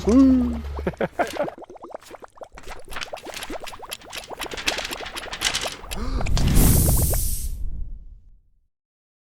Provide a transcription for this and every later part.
Woo!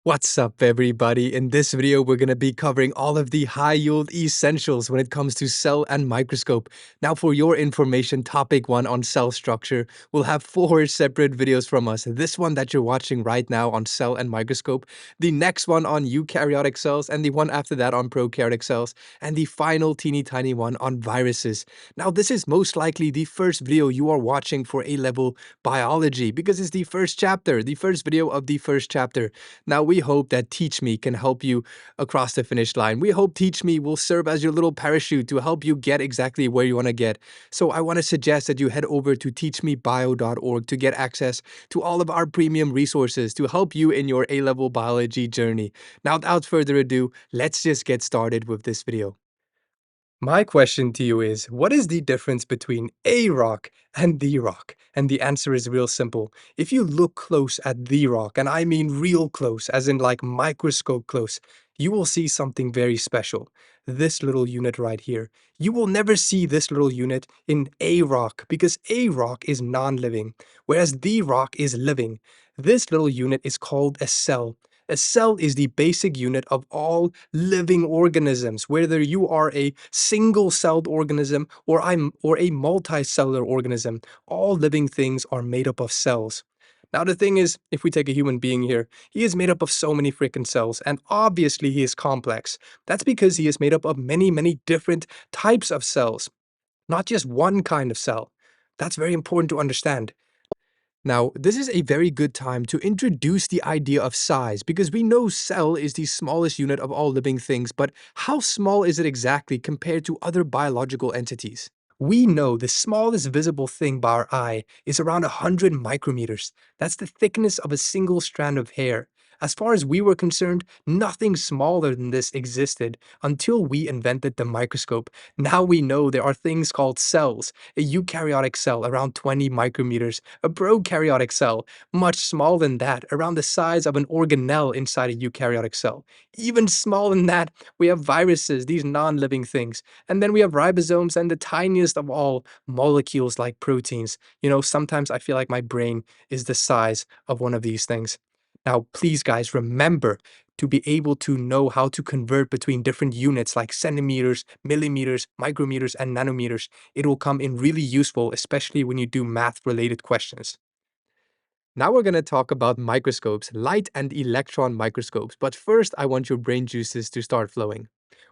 What's up, everybody? In this video, we're going to be covering all of the high-yield essentials when it comes to cell and microscope. Now, for your information, topic 1 on cell structure, we'll have 4 separate videos from us. This one that you're watching right now on cell and microscope, the next one on eukaryotic cells, and the one after that on prokaryotic cells, and the final teeny tiny one on viruses. Now, this is most likely the first video you are watching for A-level biology because it's the first chapter, the first video of the first chapter. Now, we hope that Teach Me can help you across the finish line. We hope Teach Me will serve as your little parachute to help you get exactly where you want to get. So I want to suggest that you head over to teachmebio.org to get access to all of our premium resources to help you in your A-level biology journey. Now, without further ado, let's just get started with this video. My question to you is, what is the difference between a rock and the rock? And the answer is real simple. If you look close at the rock, and I mean real close, as in like microscope close, you will see something very special. This little unit right here. You will never see this little unit in a rock because a rock is non-living, whereas the rock is living. This little unit is called a cell. A cell is the basic unit of all living organisms, whether you are a single-celled organism or a multicellular organism. All living things are made up of cells. Now, the thing is, if we take a human being here, he is made up of so many freaking cells, and obviously he is complex. That's because he is made up of many, many different types of cells, not just one kind of cell. That's very important to understand. Now, this is a very good time to introduce the idea of size because we know cell is the smallest unit of all living things, but how small is it exactly compared to other biological entities? We know the smallest visible thing by our eye is around 100 micrometers. That's the thickness of a single strand of hair. As far as we were concerned, nothing smaller than this existed until we invented the microscope. Now we know there are things called cells. A eukaryotic cell around 20 micrometers, a prokaryotic cell much smaller than that, around the size of an organelle inside a eukaryotic cell. Even smaller than that, we have viruses, these non-living things. And then we have ribosomes and the tiniest of all molecules like proteins. You know, sometimes I feel like my brain is the size of one of these things. Now, please, guys, remember to be able to know how to convert between different units like centimeters, millimeters, micrometers, and nanometers. It will come in really useful, especially when you do math-related questions. Now we're going to talk about microscopes, light and electron microscopes. But first, I want your brain juices to start flowing.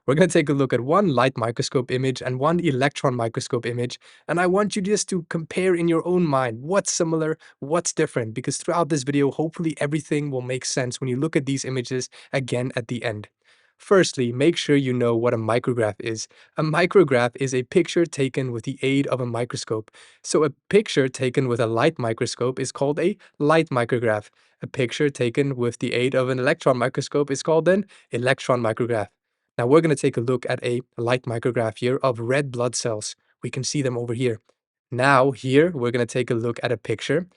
We're going to take a look at one light microscope image and one electron microscope image. And I want you just to compare in your own mind what's similar, what's different, because throughout this video, hopefully everything will make sense when you look at these images again at the end. Firstly, make sure you know what a micrograph is. A micrograph is a picture taken with the aid of a microscope. So a picture taken with a light microscope is called a light micrograph. A picture taken with the aid of an electron microscope is called an electron micrograph. Now we're going to take a look at a light micrograph here of red blood cells. We can see them over here. Now here we're going to take a look at a picture,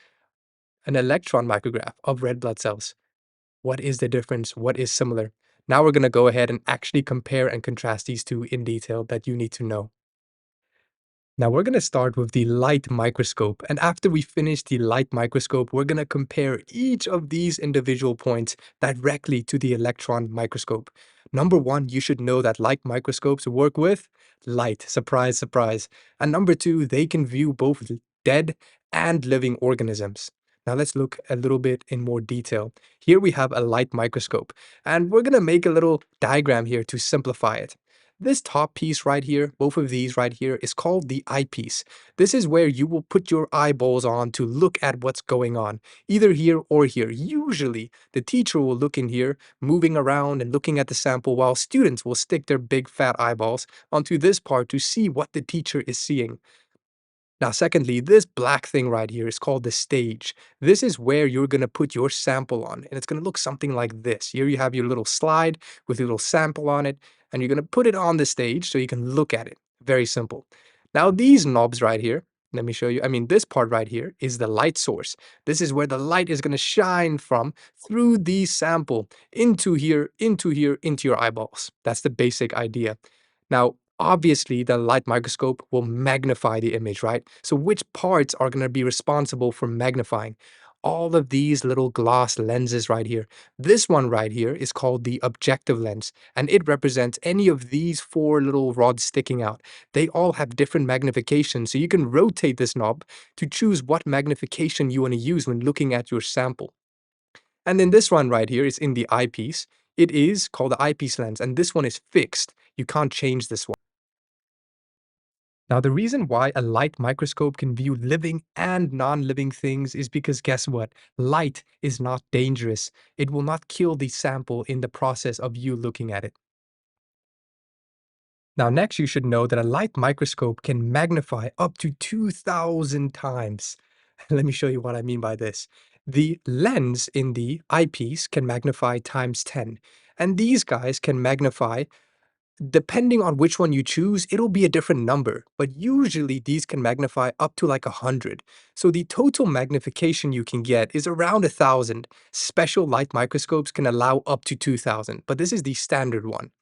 an electron micrograph of red blood cells. What is the difference? What is similar? Now we're going to go ahead and actually compare and contrast these two in detail that you need to know. Now we're going to start with the light microscope, and after we finish the light microscope, we're going to compare each of these individual points directly to the electron microscope. Number one, you should know that light microscopes work with light. Surprise, surprise. And number two, they can view both dead and living organisms. Now let's look a little bit in more detail. Here we have a light microscope, and we're going to make a little diagram here to simplify it. This top piece right here, both of these right here, is called the eyepiece. This is where you will put your eyeballs on to look at what's going on, either here or here. Usually, the teacher will look in here, moving around and looking at the sample, while students will stick their big fat eyeballs onto this part to see what the teacher is seeing. Now, secondly, this black thing right here is called the stage. This is where you're going to put your sample on, and it's going to look something like this. Here you have your little slide with your little sample on it, and you're going to put it on the stage so you can look at it. Very simple. Now, these knobs right here, let me show you. I mean, this part right here is the light source. This is where the light is going to shine from through the sample into here, into here, into your eyeballs. That's the basic idea. Now, Obviously, the light microscope will magnify the image, right? So which parts are going to be responsible for magnifying? All of these little glass lenses right here. This one right here is called the objective lens, and it represents any of these four little rods sticking out. They all have different magnification, so you can rotate this knob to choose what magnification you want to use when looking at your sample. And then this one right here is in the eyepiece. It is called the eyepiece lens, and this one is fixed. You can't change this one. Now, the reason why a light microscope can view living and non-living things is because guess what? Light is not dangerous. It will not kill the sample in the process of you looking at it. Now, next you should know that a light microscope can magnify up to 2,000 times. Let me show you what I mean by this. The lens in the eyepiece can magnify times 10, and these guys can magnify. Depending on which one you choose, it'll be a different number, but usually these can magnify up to like 100. So the total magnification you can get is around 1,000. Special light microscopes can allow up to 2,000, but this is the standard one.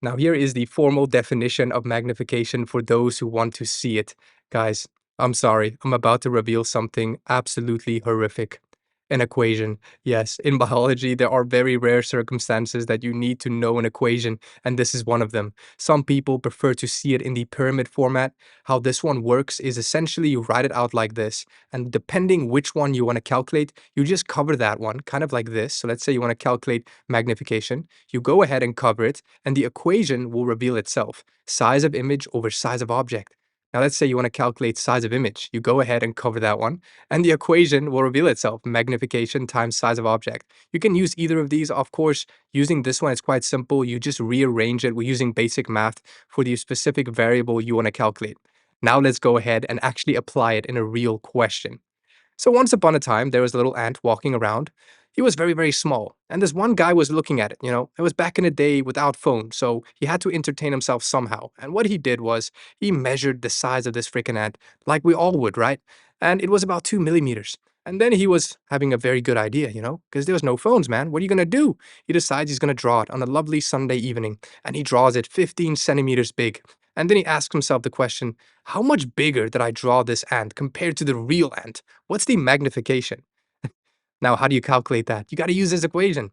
Now, here is the formal definition of magnification for those who want to see it. Guys, I'm sorry, I'm about to reveal something absolutely horrific. An equation. Yes, in biology, there are very rare circumstances that you need to know an equation, and this is one of them. Some people prefer to see it in the pyramid format. How this one works is essentially you write it out like this, and depending which one you want to calculate, you just cover that one, kind of like this. So let's say you want to calculate magnification. You go ahead and cover it, and the equation will reveal itself. Size of image over size of object. Now let's say you want to calculate size of image. You go ahead and cover that one, and the equation will reveal itself, magnification times size of object. You can use either of these. Of course, using this one is quite simple. You just rearrange it. We're using basic math for the specific variable you want to calculate. Now let's go ahead and actually apply it in a real question. So once upon a time, there was a little ant walking around. He was very, very small, and this one guy was looking at it. It was back in the day without phones, so he had to entertain himself somehow. And what he did was he measured the size of this freaking ant, like we all would, right? And it was about 2 millimeters. And then he was having a very good idea, because there was no phones, man. What are you gonna do? He decides he's gonna draw it on a lovely Sunday evening, and he draws it 15 centimeters big. And then he asks himself the question, how much bigger did I draw this ant compared to the real ant? What's the magnification? Now, how do you calculate that? You got to use this equation.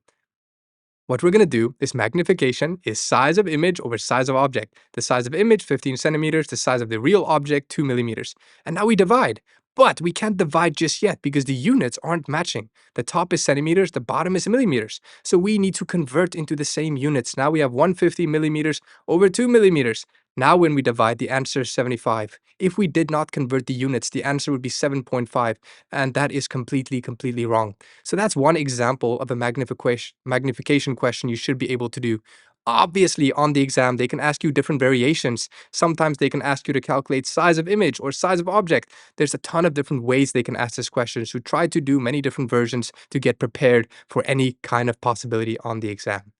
What we're going to do is magnification is size of image over size of object. The size of image, 15 centimeters, the size of the real object, 2 millimeters. And now we divide. But we can't divide just yet because the units aren't matching. The top is centimeters, the bottom is millimeters. So we need to convert into the same units. Now we have 150 millimeters over 2 millimeters. Now when we divide, the answer is 75. If we did not convert the units, the answer would be 7.5. And that is completely wrong. So that's one example of a magnification question you should be able to do. Obviously, on the exam, they can ask you different variations. Sometimes they can ask you to calculate size of image or size of object. There's a ton of different ways they can ask this question. So try to do many different versions to get prepared for any kind of possibility on the exam.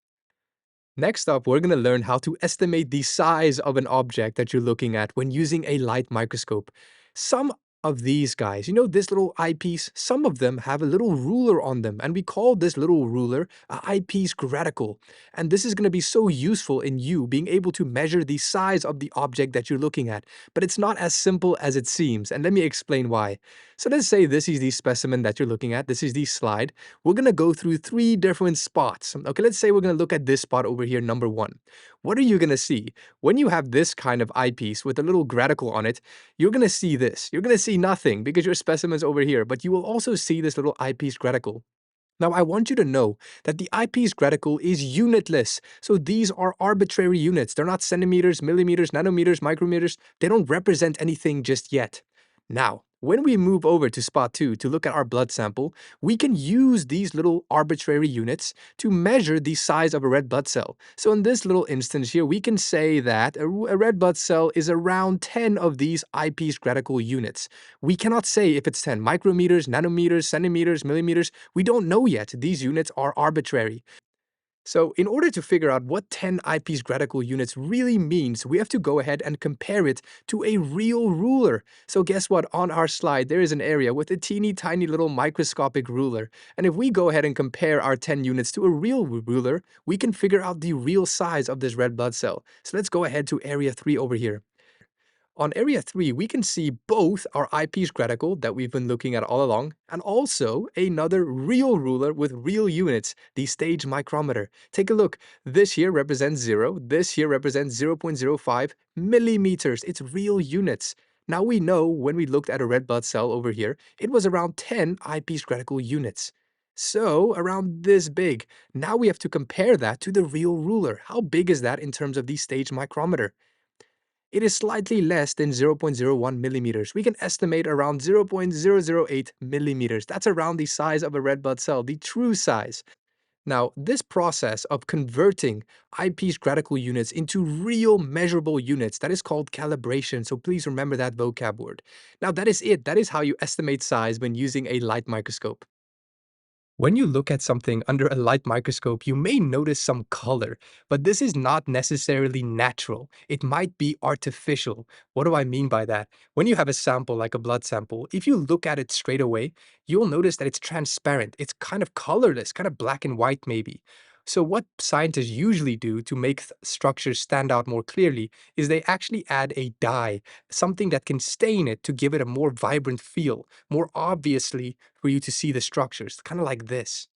Next up, we're going to learn how to estimate the size of an object that you're looking at when using a light microscope. Some of these guys, this little eyepiece, some of them have a little ruler on them, and we call this little ruler an eyepiece reticle. And this is going to be so useful in you being able to measure the size of the object that you're looking at. But it's not as simple as it seems, and let me explain why. So let's say this is the specimen that you're looking at. This is the slide. We're going to go through three different spots. Okay, let's say we're going to look at this spot over here, number one. What are you going to see? When you have this kind of eyepiece with a little graticle on it, you're going to see this. You're going to see nothing because your specimen's over here, but you will also see this little eyepiece graticle. Now, I want you to know that the eyepiece reticle is unitless. So these are arbitrary units. They're not centimeters, millimeters, nanometers, micrometers. They don't represent anything just yet. Now, when we move over to spot 2 to look at our blood sample, we can use these little arbitrary units to measure the size of a red blood cell. So in this little instance here, we can say that a red blood cell is around 10 of these eyepiece reticle units. We cannot say if it's 10 micrometers, nanometers, centimeters, millimeters. We don't know yet. These units are arbitrary. So in order to figure out what 10 eyepiece radical units really means, we have to go ahead and compare it to a real ruler. So guess what? On our slide, there is an area with a teeny tiny little microscopic ruler. And if we go ahead and compare our 10 units to a real ruler, we can figure out the real size of this red blood cell. So let's go ahead to area 3 over here. On area 3, we can see both our eyepiece reticle that we've been looking at all along, and also another real ruler with real units, the stage micrometer. Take a look. This here represents 0, this here represents 0.05 millimeters. It's real units. Now we know when we looked at a red blood cell over here, it was around 10 eyepiece reticle units. So, around this big. Now we have to compare that to the real ruler. How big is that in terms of the stage micrometer? It is slightly less than 0.01 millimeters. We can estimate around 0.008 millimeters. That's around the size of a red blood cell, the true size. Now, this process of converting eyepiece radical units into real measurable units, that is called calibration, so please remember that vocab word. Now, that is it. That is how you estimate size when using a light microscope. When you look at something under a light microscope, you may notice some color, but this is not necessarily natural. It might be artificial. What do I mean by that? When you have a sample like a blood sample, if you look at it straight away, you'll notice that it's transparent. It's kind of colorless, kind of black and white maybe. So what scientists usually do to make structures stand out more clearly is they actually add a dye, something that can stain it to give it a more vibrant feel, more obviously for you to see the structures, kind of like this.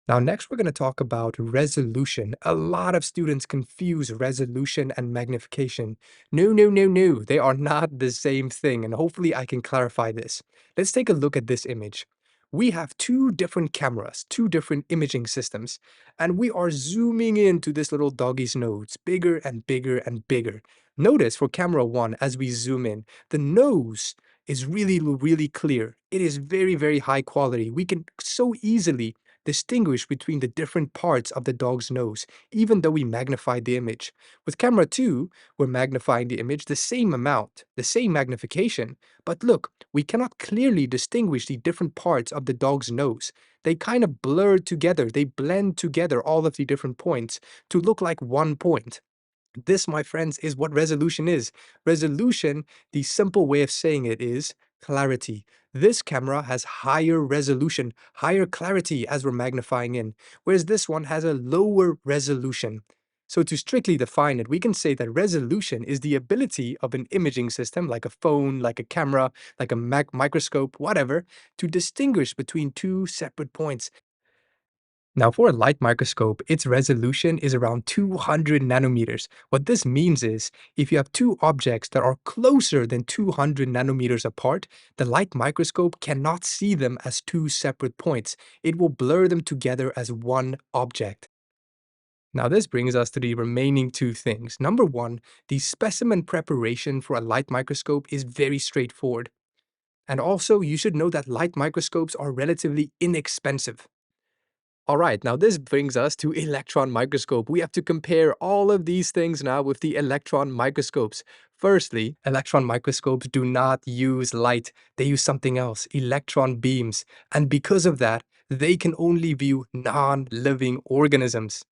Now, next, we're going to talk about resolution. A lot of students confuse resolution and magnification. No, no, no, no. They are not the same thing, and hopefully I can clarify this. Let's take a look at this image. We have two different cameras, two different imaging systems, and we are zooming into this little doggy's nose, bigger and bigger and bigger. Notice for camera one, as we zoom in, the nose is really, really clear. It is very, very high quality. We can so easily distinguish between the different parts of the dog's nose, even though we magnified the image. With camera 2, we're magnifying the image the same amount, the same magnification, but look, we cannot clearly distinguish the different parts of the dog's nose. They kind of blur together, they blend together all of the different points to look like one point. This, my friends, is what resolution is. Resolution, the simple way of saying it is clarity. This camera has higher resolution, higher clarity as we're magnifying in, whereas this one has a lower resolution. So to strictly define it, we can say that resolution is the ability of an imaging system, like a phone, like a camera, like a microscope, whatever, to distinguish between two separate points. Now, for a light microscope, its resolution is around 200 nanometers. What this means is, if you have two objects that are closer than 200 nanometers apart, the light microscope cannot see them as two separate points. It will blur them together as one object. Now, this brings us to the remaining two things. Number one, the specimen preparation for a light microscope is very straightforward. And also, you should know that light microscopes are relatively inexpensive. All right, now this brings us to electron microscope. We have to compare all of these things now with the electron microscopes. Firstly, electron microscopes do not use light. They use something else, electron beams. And because of that, they can only view non-living organisms.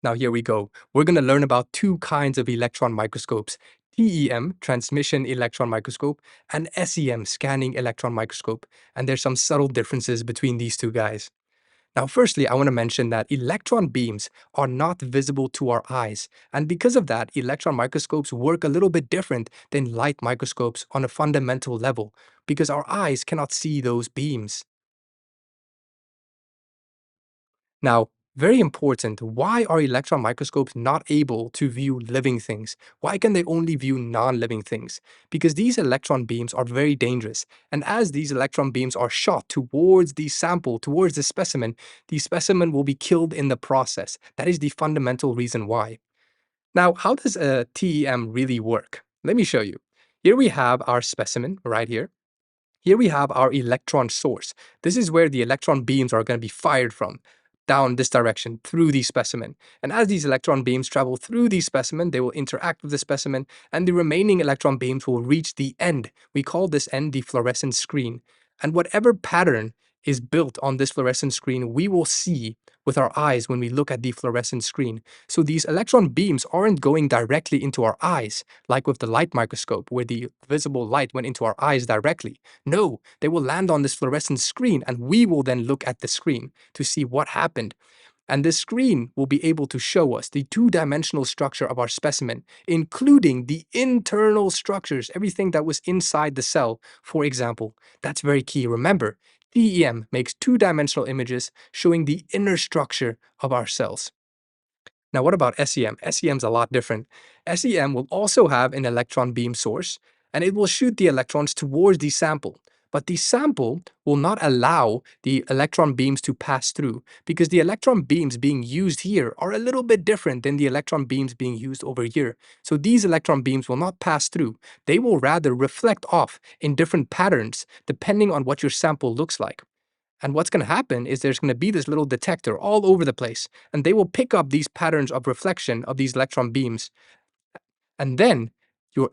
Now here we go. We're going to learn about two kinds of electron microscopes. TEM, transmission electron microscope, and SEM, scanning electron microscope. And there's some subtle differences between these two guys. Now, firstly, I want to mention that electron beams are not visible to our eyes, and because of that, electron microscopes work a little bit different than light microscopes on a fundamental level, because our eyes cannot see those beams. Now, very important, why are electron microscopes not able to view living things? Why can they only view non-living things? Because these electron beams are very dangerous, and as these electron beams are shot towards the sample, towards the specimen will be killed in the process. That is the fundamental reason why. Now, how does a TEM really work? Let me show you. Here we have our specimen right here. Here we have our electron source. This is where the electron beams are going to be fired from, down this direction through the specimen. And as these electron beams travel through the specimen, they will interact with the specimen, and the remaining electron beams will reach the end. We call this end the fluorescent screen. And whatever pattern is built on this fluorescent screen we will see with our eyes when we look at the fluorescent screen. So these electron beams aren't going directly into our eyes, like with the light microscope, where the visible light went into our eyes directly. No, they will land on this fluorescent screen, and we will then look at the screen to see what happened. And this screen will be able to show us the two-dimensional structure of our specimen, including the internal structures, everything that was inside the cell, for example. That's very key. Remember, TEM makes two-dimensional images showing the inner structure of our cells. Now, what about SEM? SEM is a lot different. SEM will also have an electron beam source, and it will shoot the electrons towards the sample. But the sample will not allow the electron beams to pass through because the electron beams being used here are a little bit different than the electron beams being used over here. So these electron beams will not pass through. They will rather reflect off in different patterns depending on what your sample looks like. And what's going to happen is there's going to be this little detector all over the place, and they will pick up these patterns of reflection of these electron beams. And then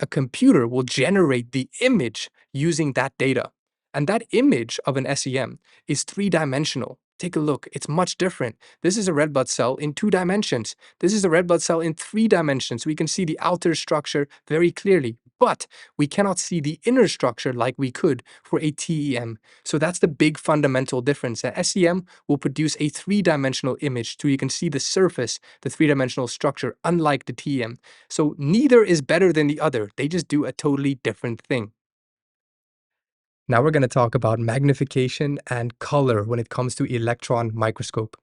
a computer will generate the image using that data. And that image of an SEM is three-dimensional. Take a look, it's much different. This is a red blood cell in 2 dimensions. This is a red blood cell in 3 dimensions. We can see the outer structure very clearly, but we cannot see the inner structure like we could for a TEM. So that's the big fundamental difference. An SEM will produce a 3-dimensional image so you can see the surface, the 3-dimensional structure, unlike the TEM. So neither is better than the other. They just do a totally different thing. Now we're going to talk about magnification and color when it comes to electron microscope.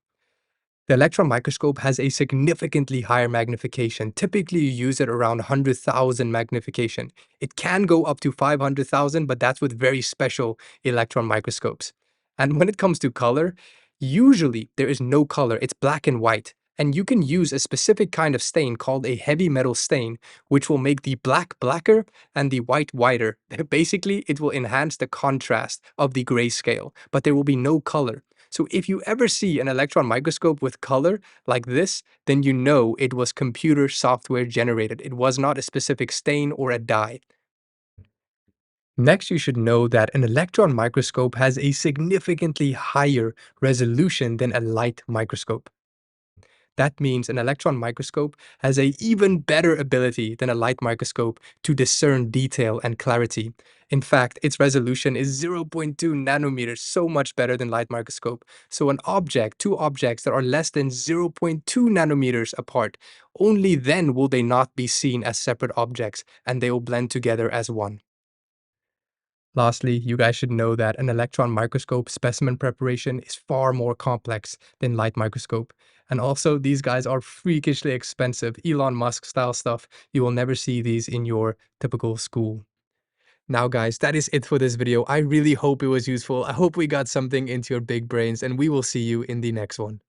The electron microscope has a significantly higher magnification. Typically, you use it around 100,000 magnification. It can go up to 500,000, but that's with very special electron microscopes. And when it comes to color, usually there is no color. It's black and white. And you can use a specific kind of stain called a heavy metal stain, which will make the black blacker and the white whiter. Basically, it will enhance the contrast of the grayscale, but there will be no color. So if you ever see an electron microscope with color like this, then you know it was computer software generated. It was not a specific stain or a dye. Next, you should know that an electron microscope has a significantly higher resolution than a light microscope. That means an electron microscope has an even better ability than a light microscope to discern detail and clarity. In fact, its resolution is 0.2 nanometers, so much better than light microscope. So two objects that are less than 0.2 nanometers apart, only then will they not be seen as separate objects and they will blend together as one. Lastly, you guys should know that an electron microscope specimen preparation is far more complex than light microscope. And also, these guys are freakishly expensive, Elon Musk style stuff. You will never see these in your typical school. Now guys, that is it for this video. I really hope it was useful. I hope we got something into your big brains, and we will see you in the next one.